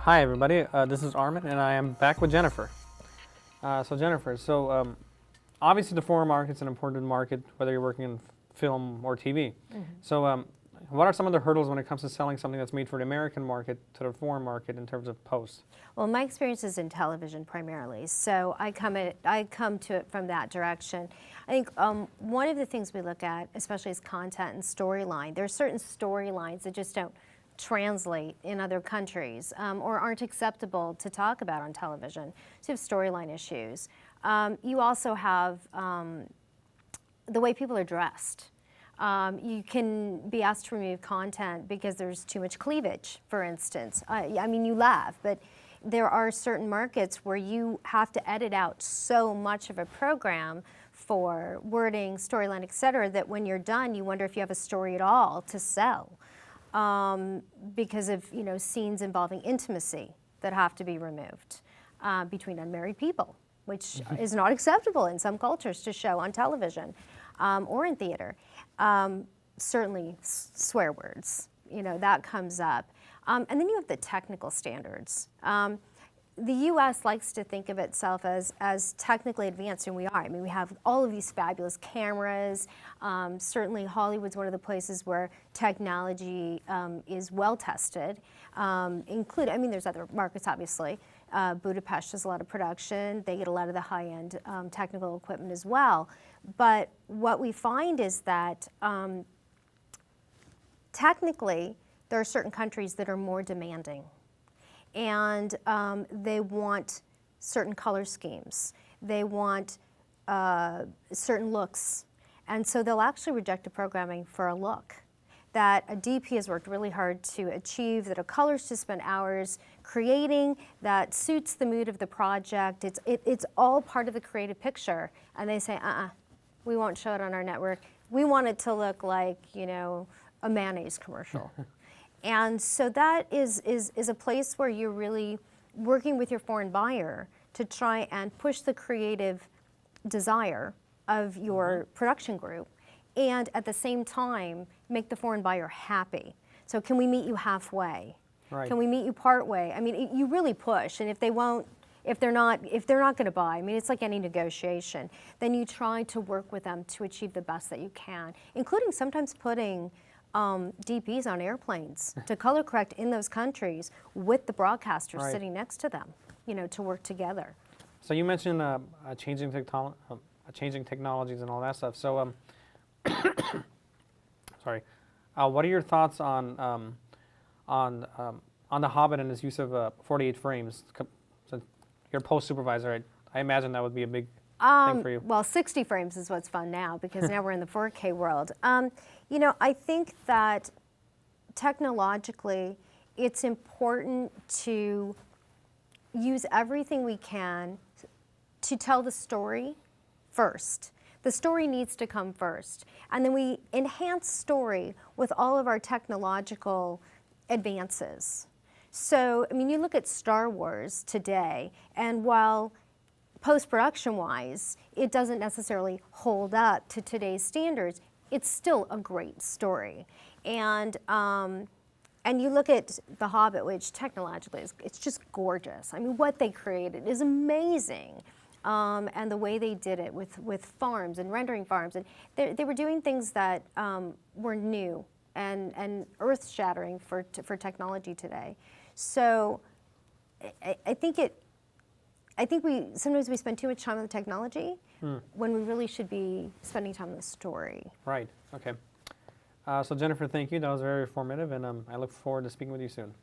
Hi everybody, this is Armen and I am back with Jennifer. Jennifer, obviously the foreign market's an important market whether you're working in film or TV. So what are some of the hurdles when it comes to selling something that's made for the American market to the foreign market in terms of post? Well, my experience is in television primarily, so I come to it from that direction. I think one of the things we look at, especially is content and storyline. There are certain storylines that just don't translate in other countries or aren't acceptable to talk about on television. So you have storyline issues. You also have the way people are dressed. You can be asked to remove content because there's too much cleavage, for instance. I mean, you laugh, but there are certain markets where you have to edit out so much of a program for wording, storyline, et cetera, that when you're done, you wonder if you have a story at all to sell because of scenes involving intimacy that have to be removed between unmarried people, which is not acceptable in some cultures to show on television or in theater. Certainly swear words, that comes up. And then you have the technical standards. The U.S. likes to think of itself as technically advanced, and we are. I mean, we have all of these fabulous cameras. Certainly Hollywood's one of the places where technology is well tested. There's other markets, obviously. Budapest does a lot of production. They get a lot of the high-end technical equipment as well. But what we find is that technically, there are certain countries that are more demanding. And they want certain color schemes. They want certain looks. And so they'll actually reject a programming for a look that a DP has worked really hard to achieve, that a colorist has spent hours creating, that suits the mood of the project. It's all part of the creative picture. And they say, we won't show it on our network. We want it to look like, a mayonnaise commercial. And so that is a place where you're really working with your foreign buyer to try and push the creative desire of your production group and at the same time make the foreign buyer happy. So can we meet you halfway? Right. Can we meet you partway? I mean, you really push, and if they're not going to buy, I mean, it's like any negotiation, then you try to work with them to achieve the best that you can, including sometimes putting DPs on airplanes to color correct in those countries with the broadcasters sitting next to them, to work together. So you mentioned changing technologies and all that stuff. So, sorry, what are your thoughts on The Hobbit and its use of 48 frames? So you're a post supervisor. I imagine that would be a big thing for you. Well, 60 frames is what's fun now because now we're in the 4K world. I think that technologically, it's important to use everything we can to tell the story first. The story needs to come first. And then we enhance story with all of our technological advances. So, I mean, you look at Star Wars today, and while post-production-wise, it doesn't necessarily hold up to today's standards, it's still a great story. And you look at The Hobbit, which technologically it's just gorgeous. I mean, what they created is amazing. And the way they did it with farms and rendering farms. And they were doing things that were new and earth-shattering for technology today. So I think sometimes we spend too much time on the technology when we really should be spending time on the story. Right, okay. So Jennifer, thank you. That was very informative, and I look forward to speaking with you soon.